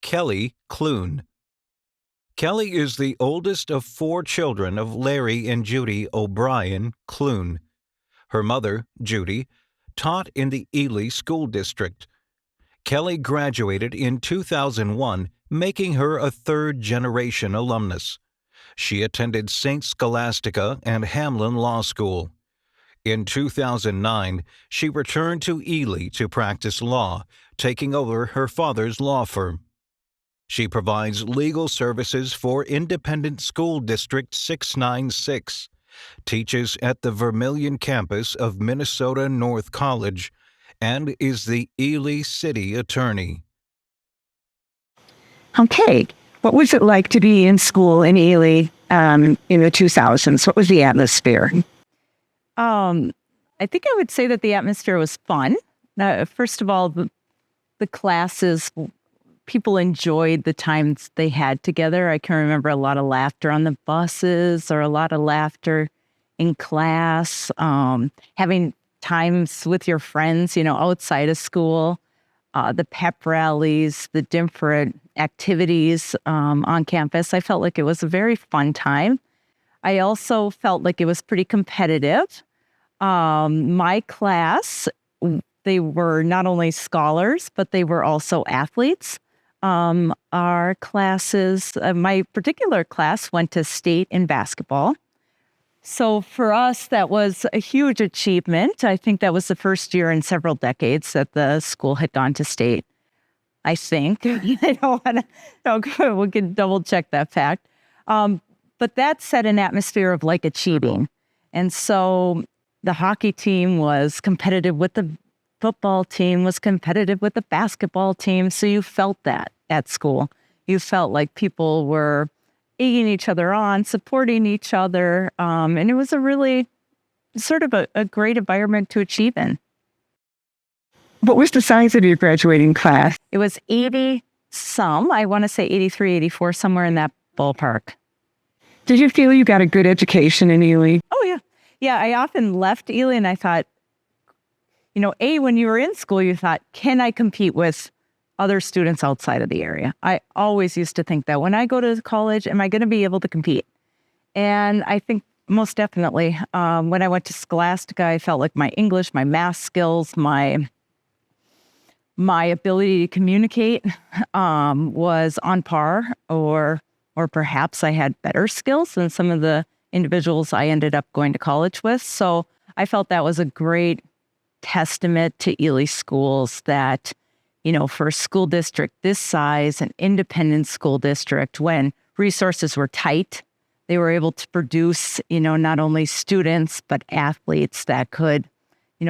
Kelly Klun. Kelly is the oldest of four children of Larry and Judy O'Brien Klun. Her mother, Judy, taught in the Ely School District. Kelly graduated in 2001, making her a third-generation alumnus. She attended St. Scholastica and Hamlin Law School. In 2009, she returned to Ely to practice law, taking over her father's law firm. She provides legal services for Independent School District 696, teaches at the Vermilion campus of Minnesota North College, and is the Ely City Attorney. Okay. What was it like to be in school in Ely in the 2000s? What was the atmosphere? I think I would say that the atmosphere was fun. First of all, the classes, people enjoyed the times they had together. I can remember a lot of laughter on the buses or a lot of laughter in class, having times with your friends, outside of school, the pep rallies, the different activities on campus. I felt like it was a very fun time. I also felt like it was pretty competitive. My class, they were not only scholars, but they were also athletes. Our classes, my particular class went to state in basketball. So for us, that was a huge achievement. I think that was the first year in several decades that the school had gone to state. I think. I don't want to, we can double check that fact. But that set an atmosphere of like achieving. And so the hockey team was competitive with the football team, was competitive with the basketball team. So you felt that at school. You felt like people were egging each other on, supporting each other. And it was a really sort of a great environment to achieve in. What was the size of your graduating class? It was 80 some, I want to say 83, 84, somewhere in that ballpark. Did you feel you got a good education in Ely? Oh, yeah. Yeah, I often left Ely and I thought, when you were in school, you thought, can I compete with other students outside of the area? I always used to think that when I go to college, am I going to be able to compete? And I think most definitely, when I went to Scholastica, I felt like my English, my math skills, my ability to communicate was on par, or perhaps I had better skills than some of the individuals I ended up going to college with. So I felt that was a great testament to Ely schools that, for a school district this size, an independent school district, when resources were tight, they were able to produce, not only students, but athletes that could,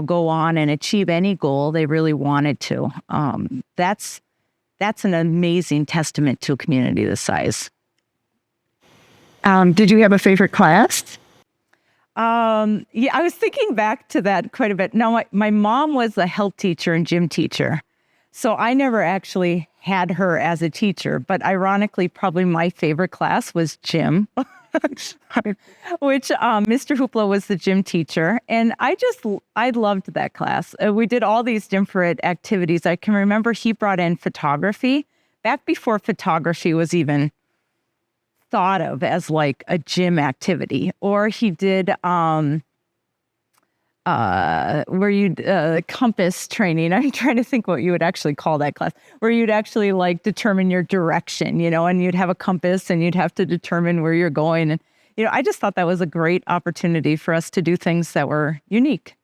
go on and achieve any goal they really wanted to. That's an amazing testament to a community this size. Did you have a favorite class? Yeah, I was thinking back to that quite a bit. Now, my mom was a health teacher and gym teacher, so I never actually had her as a teacher. But ironically, probably my favorite class was gym, which Mr. Hoopla was the gym teacher. And I loved that class. We did all these different activities. I can remember he brought in photography back before photography was even thought of as like a gym activity. Or he did where you'd compass training. I'm trying to think what you would actually call that class, where you'd actually like determine your direction, and you'd have a compass and you'd have to determine where you're going. And, I just thought that was a great opportunity for us to do things that were unique.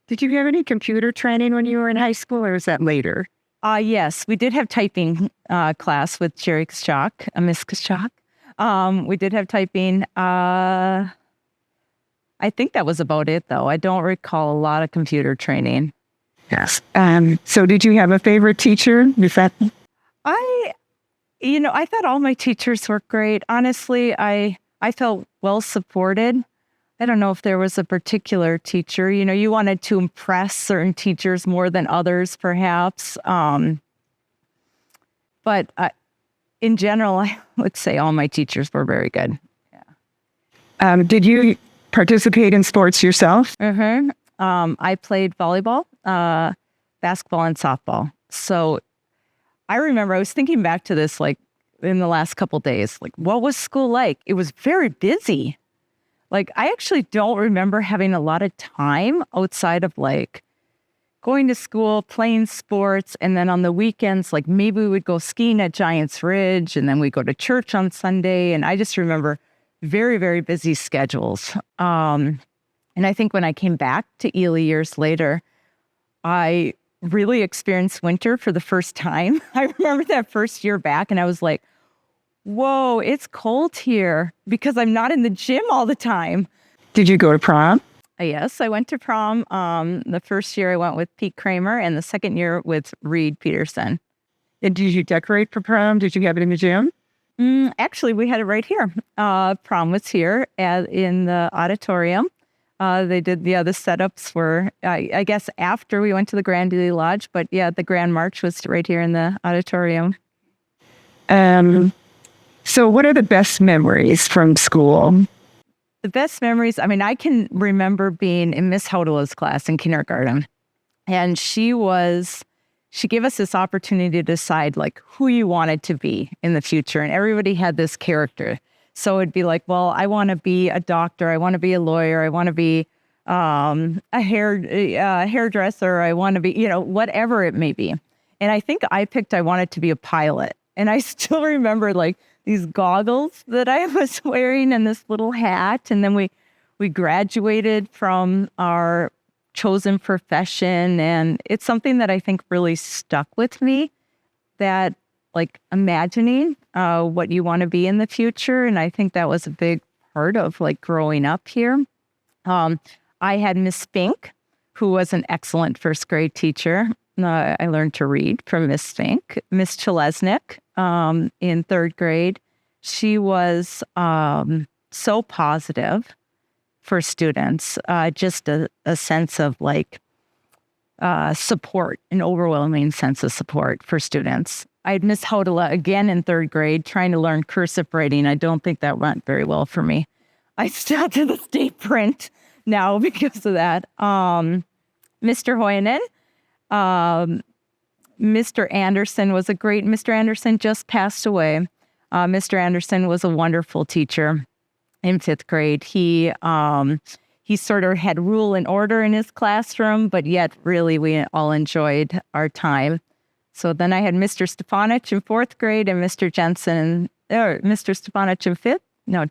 Did you have any computer training when you were in high school, or was that later? Yes, we did have typing class with Jerry Kashak, Miss Kashak. We did have typing. I think that was about it, though. I don't recall a lot of computer training. Yes. So did you have a favorite teacher? I thought all my teachers were great. Honestly, I felt well supported. I don't know if there was a particular teacher. You wanted to impress certain teachers more than others, perhaps. But in general, I would say all my teachers were very good. Yeah. Did you participate in sports yourself? Mm-hmm. I played volleyball, basketball, and softball. So I remember I was thinking back to this like in the last couple days, like what was school like? It was very busy. Like I actually don't remember having a lot of time outside of like going to school, playing sports, and then on the weekends, like maybe we would go skiing at Giants Ridge, and then we go to church on Sunday. And I just remember very, very busy schedules. And I think when I came back to Ely years later, I really experienced winter for the first time. I remember that first year back, and I was like, whoa, it's cold here because I'm not in the gym all the time. Did you go to prom? Yes, I went to prom. The first year I went with Pete Kramer, and the second year with Reed Peterson. And did you decorate for prom? Did you have it in the gym? Actually, we had it right here. Prom was here in the auditorium. They did, the setups were, I guess, after we went to the Grand Ely Lodge. But yeah, the Grand March was right here in the auditorium. So what are the best memories from school? The best memories, I mean, I can remember being in Miss Hodela's class in kindergarten. And she gave us this opportunity to decide like who you wanted to be in the future. And everybody had this character. So it'd be like, well, I want to be a doctor. I want to be a lawyer. I want to be a hairdresser. I want to be, whatever it may be. And I think I wanted to be a pilot. And I still remember like these goggles that I was wearing and this little hat. And then we graduated from our chosen profession. And it's something that I think really stuck with me, that like imagining what you want to be in the future. And I think that was a big part of like growing up here. I had Miss Fink, who was an excellent first grade teacher. I learned to read from Miss Fink. Miss Chelesnik in third grade. She was so positive for students, just a sense of like support, an overwhelming sense of support for students. I had Miss Hodela again in third grade trying to learn cursive writing. I don't think that went very well for me. I still to the state print now because of that. Mr. Hoyanen, Mr. Anderson was Mr. Anderson just passed away. Mr. Anderson was a wonderful teacher in fifth grade. He sort of had rule and order in his classroom, but yet really we all enjoyed our time. So then I had Mr. Stefanich in fourth grade and Mr. Stefanich in fifth. No,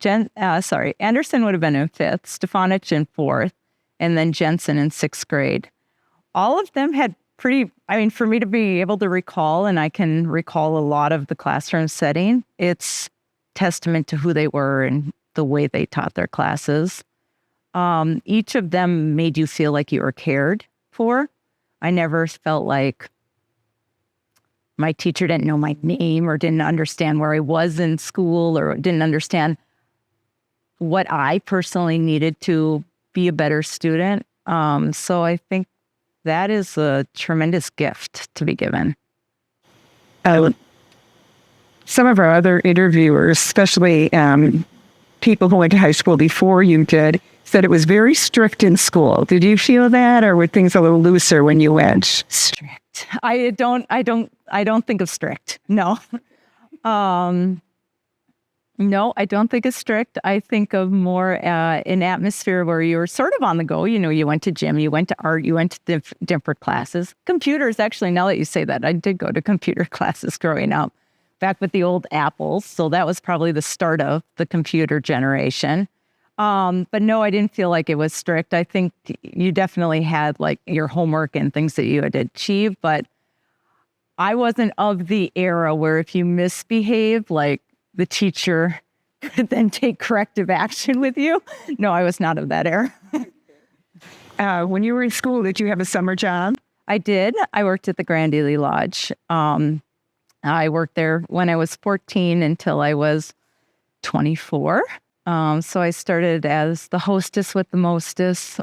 Anderson would have been in fifth, Stefanich in fourth, and then Jensen in sixth grade. All of them had for me to be able to recall, and I can recall a lot of the classroom setting, it's testament to who they were and the way they taught their classes. Each of them made you feel like you were cared for. I never felt like my teacher didn't know my name or didn't understand where I was in school or didn't understand what I personally needed to be a better student. So I think that is a tremendous gift to be given. Some of our other interviewers, especially people who went to high school before you did, said it was very strict in school. Did you feel that, or were things a little looser when you went? Strict. I don't think of strict. No. No, I don't think it's strict. I think of more an atmosphere where you were sort of on the go. You went to gym, you went to art, you went to different classes. Computers, actually, now that you say that, I did go to computer classes growing up, back with the old Apples. So that was probably the start of the computer generation. But no, I didn't feel like it was strict. I think you definitely had like your homework and things that you had to achieve, but I wasn't of the era where if you misbehaved, like the teacher could then take corrective action with you. No, I was not of that era. When you were in school, did you have a summer job? I did. I worked at the Grand Ely Lodge. I worked there when I was 14 until I was 24. So I started as the hostess with the mostess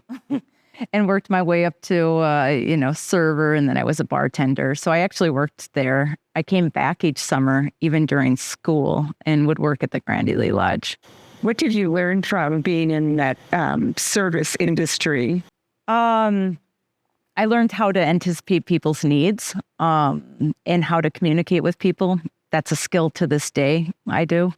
and worked my way up to, server, and then I was a bartender. So I actually worked there. I came back each summer, even during school, and would work at the Grand Ely Lodge. What did you learn from being in that service industry? I I learned how to anticipate people's needs and how to communicate with people. That's a skill to this day. I do.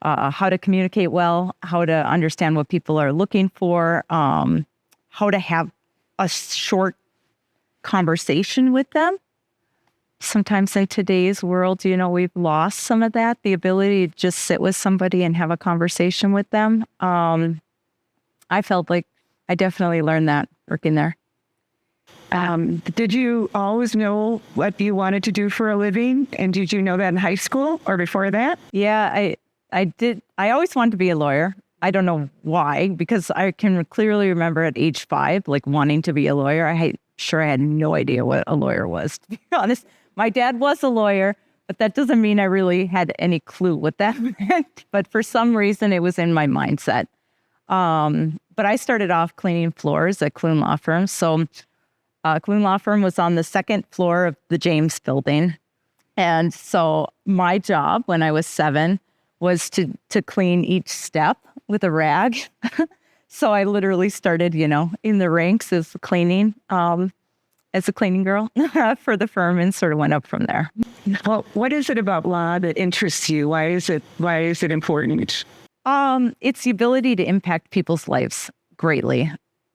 How to communicate well, how to understand what people are looking for, how to have a short conversation with them. Sometimes in today's world, we've lost some of that, the ability to just sit with somebody and have a conversation with them. I felt like I definitely learned that working there. Did you always know what you wanted to do for a living? And did you know that in high school or before that? Yeah, I did. I always wanted to be a lawyer. I don't know why, because I can clearly remember at age 5, like wanting to be a lawyer. I had no idea what a lawyer was, to be honest. My dad was a lawyer, but that doesn't mean I really had any clue what that meant. But for some reason, it was in my mindset. But I started off cleaning floors at Klun Law Firm. So Klun Law Firm was on the second floor of the James building. And so my job when I was 7 was to clean each step with a rag. So I literally started, in the ranks as a cleaning girl for the firm and sort of went up from there. Well, what is it about law that interests you? Why is it important? It's the ability to impact people's lives greatly,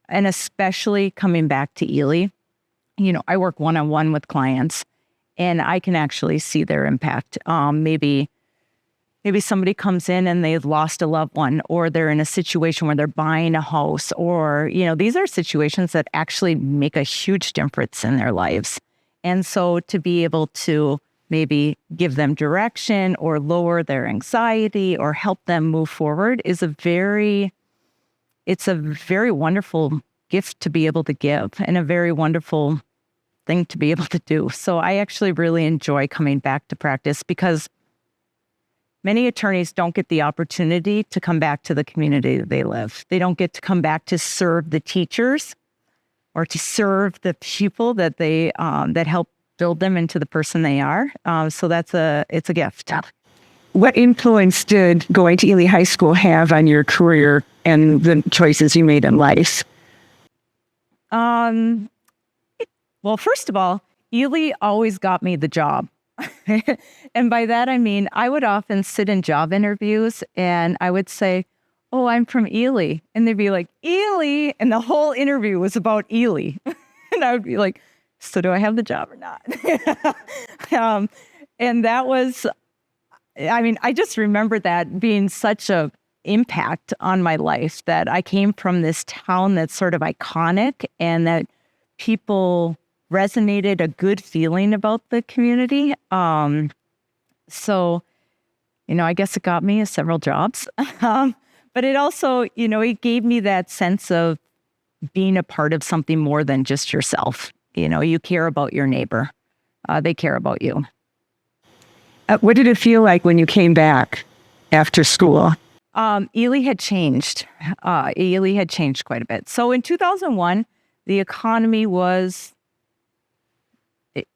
and especially coming back to Ely. I work one-on-one with clients, and I can actually see their impact. Maybe somebody comes in and they've lost a loved one, or they're in a situation where they're buying a house, or, these are situations that actually make a huge difference in their lives. And so to be able to maybe give them direction or lower their anxiety or help them move forward is a very wonderful gift to be able to give, and a very wonderful thing to be able to do. So I actually really enjoy coming back to practice, because many attorneys don't get the opportunity to come back to the community that they live. They don't get to come back to serve the teachers or to serve the people that they that help build them into the person they are. So it's a gift. What influence did going to Ely High School have on your career and the choices you made in life? Well, first of all, Ely always got me the job. And by that, I mean, I would often sit in job interviews and I would say, "Oh, I'm from Ely." And they'd be like, "Ely?" And the whole interview was about Ely. And I would be like, "So do I have the job or not?" And that was, I just remember that being such a impact on my life, that I came from this town that's sort of iconic, and that people resonated a good feeling about the community. So, I guess it got me several jobs. But it also, it gave me that sense of being a part of something more than just yourself. You care about your neighbor. They care about you. What did it feel like when you came back after school? Ely had changed. Ely had changed quite a bit. So in 2001, the economy was,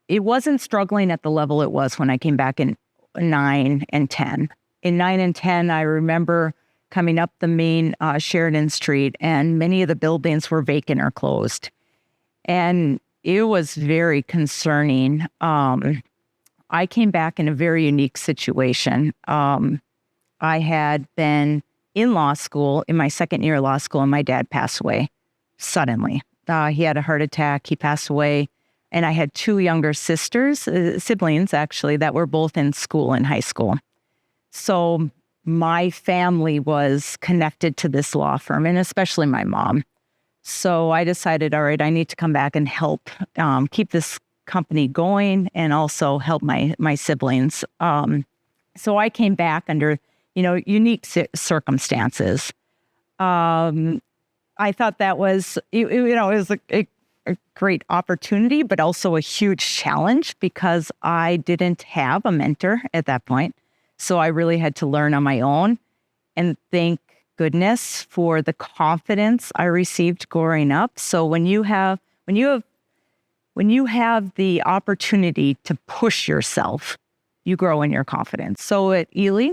it wasn't struggling at the level it was when I came back in 9 and 10. In 9 and 10, I remember coming up the main Sheridan Street, and many of the buildings were vacant or closed. And it was very concerning. I came back in a very unique situation. I had been in law school, in my second year of law school, and my dad passed away suddenly. He had a heart attack. He passed away. And I had 2 younger siblings actually, that were both in school, in high school. So my family was connected to this law firm, and especially my mom. So I decided, all right, I need to come back and help keep this company going, and also help my siblings. So I came back under, unique circumstances. I thought that was, it was a great opportunity, but also a huge challenge, because I didn't have a mentor at that point. So I really had to learn on my own, and thank goodness for the confidence I received growing up. So when you have the opportunity to push yourself, you grow in your confidence. So at Ely,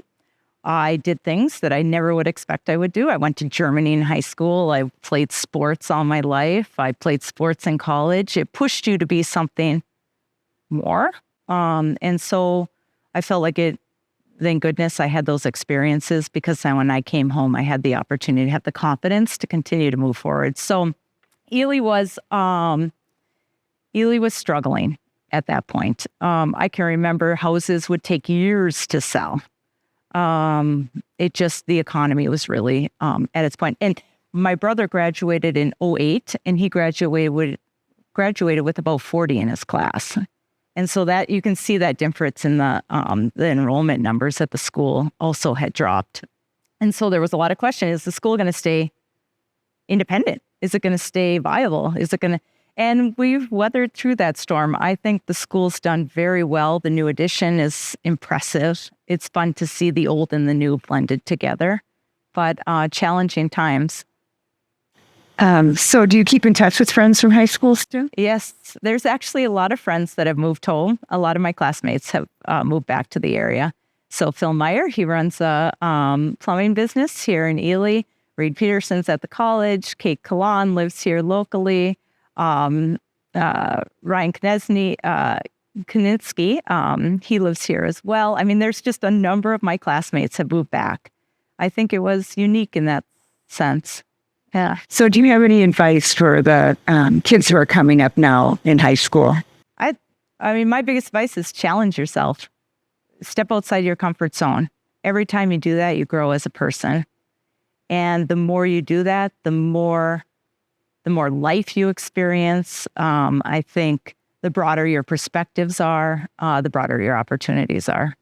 I did things that I never would expect I would do. I went to Germany in high school. I played sports all my life. I played sports in college. It pushed you to be something more. And so I felt like it, thank goodness I had those experiences, because then when I came home, I had the opportunity to have the confidence to continue to move forward. So Ely was struggling at that point. I can remember houses would take years to sell. The economy was really at its point. And my brother graduated in '08, and he graduated with about 40 in his class. And so that you can see that difference in the enrollment numbers at the school also had dropped. And so there was a lot of questions. Is the school going to stay independent? Is it going to stay viable? And we've weathered through that storm. I think the school's done very well. The new addition is impressive. It's fun to see the old and the new blended together, but challenging times. So do you keep in touch with friends from high school still? Yes, there's actually a lot of friends that have moved home. A lot of my classmates have moved back to the area. So Phil Meyer, he runs a plumbing business here in Ely. Reed Peterson's at the college. Kate Kalan lives here locally. Ryan Knitsky, he lives here as well. I mean, there's just a number of my classmates have moved back. I think it was unique in that sense. Yeah. So do you have any advice for the kids who are coming up now in high school? I mean, my biggest advice is challenge yourself. Step outside your comfort zone. Every time you do that, you grow as a person. And the more you do that, the more life you experience. I think the broader your perspectives are, the broader your opportunities are.